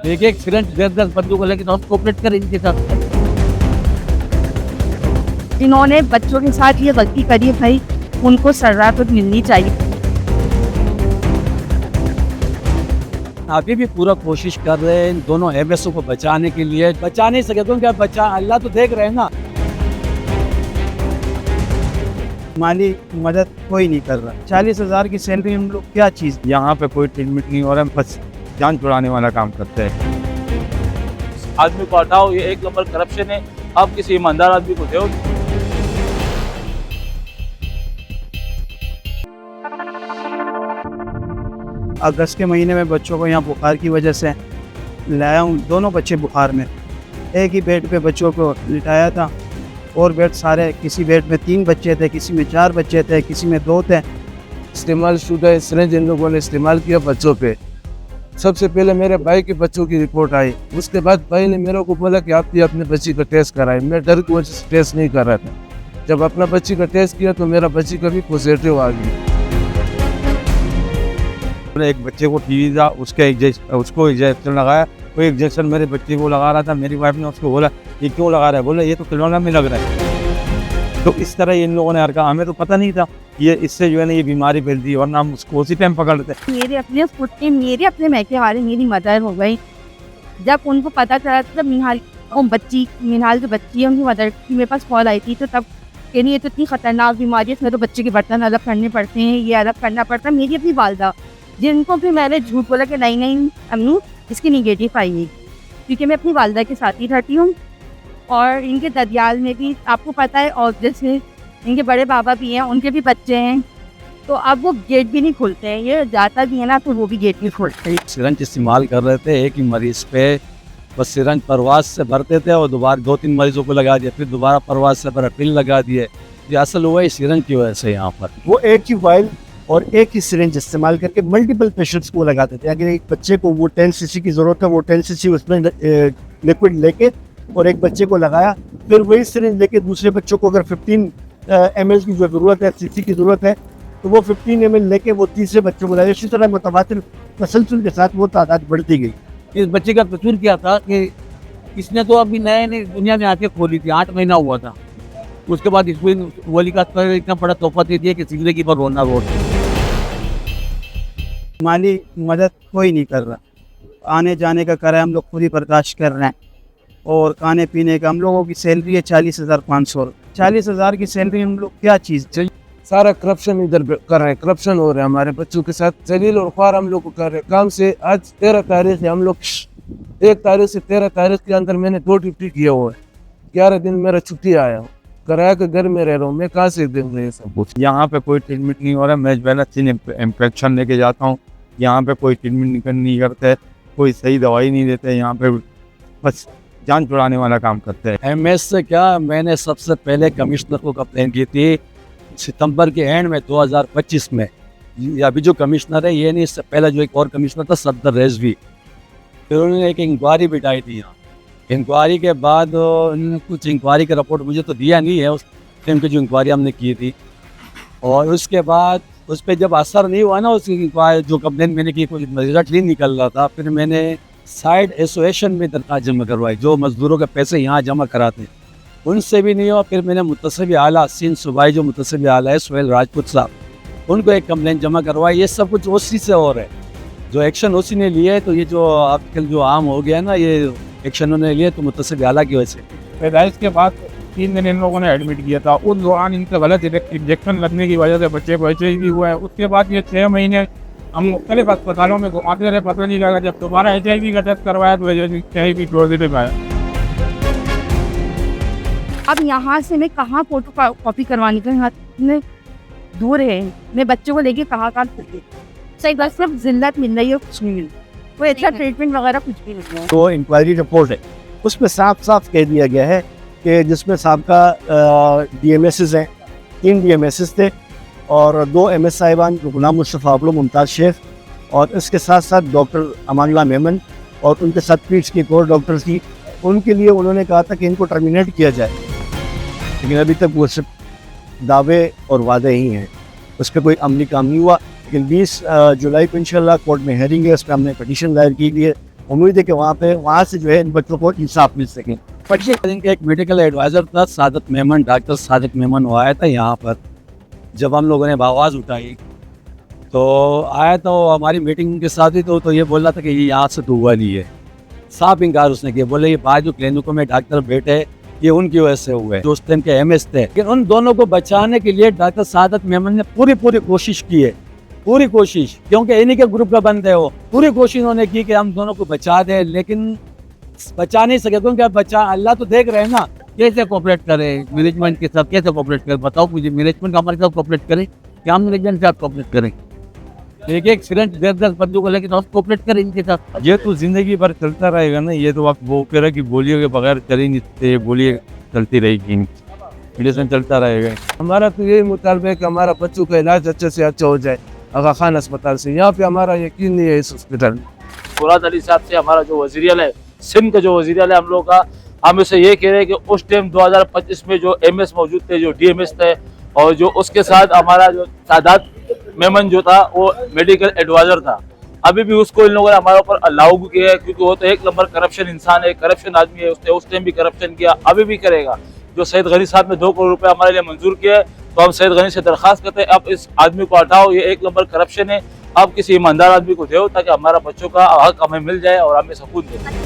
एक एक सिलेंड 10-10 बंदूक को लेकर हम कोऑपरेट करें इनके साथ। जिन्होंने बच्चों के साथ ये गलती करी भाई, उनको सजा तो मिलनी चाहिए। अभी भी पूरा कोशिश कर रहे हैं इन दोनों एमएसओ को बचाने के लिए। बचा नहीं सके क्योंकि बचा अल्लाह तो देख रहे हैं ना। माली मदद कोई नहीं कर रहा। 40,000 की सैलरी हम लोग क्या चीज़। यहाँ पे कोई ट्रीटमेंट नहीं हो रहा है, बस जान छुड़ाने वाला काम करते हैं। आदमी को हटाओ, ये एक नंबर करप्शन है। अब किसी ईमानदार आदमी को दो। अगस्त के महीने में बच्चों को यहाँ बुखार की वजह से लाया हूँ। दोनों बच्चे बुखार में, एक ही बेड पे बच्चों को लिटाया था और बेड सारे, किसी बेड में 3 बच्चे थे, किसी में 4 बच्चे थे, किसी में 2 थे। इस्तेमाल शुदा सिरिंज इन लोगों ने इस्तेमाल किया बच्चों पे। सबसे पहले मेरे भाई के बच्चों की रिपोर्ट आई, उसके बाद भाई ने मेरे को बोला कि आप भी अपने बच्ची का टेस्ट कराएं। मैं डर की वजह से टेस्ट नहीं कर रहा था। जब अपना बच्ची का टेस्ट किया तो मेरा बच्ची का भी पॉजिटिव आ गई। एक बच्चे को टीवी था, उसको इंजेक्शन लगाया। वो इंजेक्शन मेरे बच्चे को लगा रहा था। मेरी वाइफ ने उसको बोला ये क्यों लगा रहा है, बोला ये तो खिलौना में लग रहा है। तो इस तरह इन लोगों ने हरकत, हमें तो पता नहीं था ये इससे जो है ना ये बीमारी फैलती, वरना हम उसको उसी टाइम पकड़ लेते। मेरे अपने मैके वाले मेरी मदर हो गई। जब उनको पता चला, तब मिनहाल जो बच्ची है उनकी मदर की मेरे पास कॉल आई थी। तो तब कहनी ये तो इतनी खतरनाक बीमारी है, इसमें तो बच्चे के बर्तन अलग करने पड़ते हैं, ये अलग करना पड़ता है। मेरी अपनी वालदा, जिनको फिर मैंने झूठ बोला कि नहीं अम्नू इसकी निगेटिव आएगी, क्योंकि मैं अपनी वालदा के साथ ही रहती हूँ। और इनके ददियाल में भी आपको पता है, और जैसे इनके बड़े बाबा भी हैं, उनके भी बच्चे हैं, तो अब वो गेट भी नहीं खोलते हैं। ये जाता भी है ना तो वो भी गेट नहीं खोलते हैं। सिरंज इस्तेमाल कर रहे थे एक ही मरीज पे, बस सिरंज परवाज से भरते थे और दोबारा 2-3 मरीजों को लगा दिया, फिर दोबारा परवाज से भरा, पिल लगा दिए। ये असल हुआ है सिरंज की वजह से। यहाँ पर वो एक ही वाइल और एक ही सिरिंज इस्तेमाल करके मल्टीपल पेशेंट्स को लगाते थे। अगर एक बच्चे को वो 10 सीसी की ज़रूरत है, वो 10 सीसी उसमें लिक्विड लेके और एक बच्चे को लगाया, फिर वही सिरिंज लेके दूसरे बच्चों को अगर 15 ml की जो ज़रूरत है, सीसी की ज़रूरत है, तो वो 15 ml लेके वो तीसरे बच्चों को लगाया। इसी तरह मुतवातिर तसलसल के साथ वो तादाद बढ़ती गई। इस बच्चे का कसूर क्या था कि इसने तो अभी नए दुनिया में आके खोली थी, 8 महीना हुआ था। उसके बाद इसको वली का इतना बड़ा तोहफा दे दिया कि जिंदगी पर रोना रोड। माली मदद कोई नहीं कर रहा। आने जाने का किराया हम लोग खुद ही बर्दाश्त कर रहे हैं, और खाने पीने का हम लोगों की सैलरी है 40,500। 40,000 की सैलरी हम लोग क्या चीज़। सारा करप्शन इधर कर रहे हैं, करप्शन हो रहा है हमारे बच्चों के साथ। जलील और ख्वार हम लोग को कर रहे हैं काम से। आज 13 तारीख है, हम लोग 1 तारीख से 13 तारीख के अंदर मैंने 2 ड्यूटी किया हुआ है। 11 दिन मेरा छुट्टी आया हूँ, किराया के घर में रह रहा हूँ। मैं कहाँ से दूंगा ये सब कुछ। यहाँ पे कोई ट्रीटमेंट नहीं हो रहा है। मैं जो है ना 3 इंफेक्शन लेके जाता हूँ, यहाँ पे कोई ट्रीटमेंट नहीं करते, कोई सही दवाई नहीं देते। यहाँ पे बस जान छुड़ाने वाला काम करते हैं। एमएस से क्या, मैंने सबसे पहले कमिश्नर को कंप्लेन की थी सितंबर के एंड में 2025 में। अभी जो कमिश्नर है ये नहीं, इससे पहले जो एक और कमिश्नर था सदर रेजवी, फिर उन्होंने एक इंक्वायरी बिठाई थी यहाँ। इंक्वायरी के बाद उन्होंने कुछ इंक्वायरी का रिपोर्ट मुझे तो दिया नहीं है, उस टाइम की जो इंक्वायरी हमने की थी। और उसके बाद उस पर जब असर नहीं हुआ ना, उसकी इंक्वायरी जो कंप्लेन मैंने की, कोई रिजल्ट नहीं निकल रहा था, फिर मैंने साइड एसोसिएशन में दरखास्त जमा करवाई, जो मजदूरों के पैसे यहाँ जमा कराते हैं, उनसे भी नहीं हुआ। फिर मैंने मुतसिब आला सिंध सूबाई जो मुतसिब आला है सोहेल राजपूत साहब, उनको एक कंप्लेन जमा करवाई। ये सब कुछ ओसी से हो रहा है, जो एक्शन ओसी ने लिए। तो ये जो आजकल जो आम हो गया ना, ये एक्शन उन्होंने लिए तो मुतसिब आला की वजह से। पैदाइश के बाद 3 दिन इन लोगों ने एडमिट किया था। उस दौरान इनसे गलत इंजेक्शन लगने की वजह से बच्चे को HIV भी हुआ है। उसके बाद ये 6 महीने हम मुख्तलिफ अस्पतालों में घुमाते रहे, पता नहीं लगा। जब दोबारा HIV का टेस्ट करवाया तो HIV पॉजिटिव आया। अब यहाँ से मैं कहाँ फोटो कॉपी करवाने का, यहाँ में दूर है, मैं बच्चों को लेके कहाँ सही बस सिर्फ जिल्लत मिल रही है, कुछ नहीं मिल रहा, कोई अच्छा ट्रीटमेंट वगैरह कुछ भी नहीं है। तो इंक्वायरी रिपोर्ट है, उसमें साफ साफ कह दिया गया है कि जिसमें सबका DMSs हैं, 3 DMSs थे और 2 MS साहिबान, गुलाम मुस्तफ़ा अबलो, मुमताज़ शेख, और इसके साथ साथ डॉक्टर अमानुल्लाह मेमन और उनके साथ पीट्स की एक और डॉक्टर थी। उनके लिए उन्होंने कहा था कि इनको टर्मिनेट किया जाए, लेकिन अभी तक वो सिर्फ दावे और वादे ही हैं, उस पर कोई अमली काम नहीं हुआ। लेकिन 20 जुलाई को इंशाल्लाह कोर्ट में हेयरिंग है, उस पर हमने पटिशन दायर की है उम्मीद है कि वहाँ से जो है इन बच्चों को इंसाफ मिल सके। इनका एक मेडिकल एडवाइज़र था सादत मेमन, डॉक्टर सादत मेमन, वो आया था यहाँ पर। जब हम लोगों ने आवाज़ उठाई तो आया तो हमारी मीटिंग के साथ ही तो ये बोल रहा था कि ये यहाँ से तो हुआ नहीं है। साफ इनकार उसने किया, बोले ये बाद जो क्लिनिकों में डॉक्टर बैठे ये उनकी वजह से हुए, जो उस टाइम के एमएस थे। लेकिन उन दोनों को बचाने के लिए डॉक्टर सादत मेमन ने पूरी कोशिश की है, पूरी कोशिश, क्योंकि इन्हीं के ग्रुप का बंद है वो। पूरी कोशिश उन्होंने की कि हम दोनों को बचा दें, लेकिन बचा नहीं सके, क्योंकि अब बचा अल्लाह तो देख रहे हैं ना। कैसे कोऑपरेट करें मैनेजमेंट के साथ, कैसे कोऑपरेट करें बताओ मुझे। मैनेजमेंट हमारे साथ कोऑपरेट करे, क्या हम मैनेजमेंट के साथ कोऑपरेट करें? एक सिलेंडर 10 बंदों को लेकर तो कोऑपरेट करें इनके साथ। ये तो जिंदगी भर चलता रहेगा ना, ये तो आप वो कह रहे कि बोलिए के बगैर चल ही नहीं सकते, बोलिए चलती रहेगी, मेडिसिन चलता रहेगा। हमारा तो यही मुतालबा है कि हमारा बच्चों का इलाज अच्छे से अच्छा हो जाए आगा खान अस्पताल से। यहाँ पे हमारा यकीन नहीं है इस हॉस्पिटल में। मुराद अली साहब से हमारा जो वज़ीर है, सिंध का जो वज़ीर है हम लोग का, हम इसे ये कह रहे हैं कि उस टाइम 2025 में जो एमएस मौजूद थे, जो डीएमएस थे, और जो उसके साथ हमारा जो सादात मेमन जो था वो मेडिकल एडवाइजर था, अभी भी उसको इन लोगों ने हमारे ऊपर लागू किया है, क्योंकि वो तो एक नंबर करप्शन इंसान है, करप्शन आदमी है। उसने उस टाइम भी करप्शन किया, अभी भी करेगा। जो सैयद गनी साहब ने 2 करोड़ रुपए हमारे लिए मंजूर किया है, तो हम सैयद गनी से दरख्वास्त करते हैं अब इस आदमी को हटाओ, ये एक नंबर करप्शन है। अब किसी ईमानदार आदमी को दो ताकि हमारा बच्चों का हक हमें मिल जाए और हमें सुकून दे।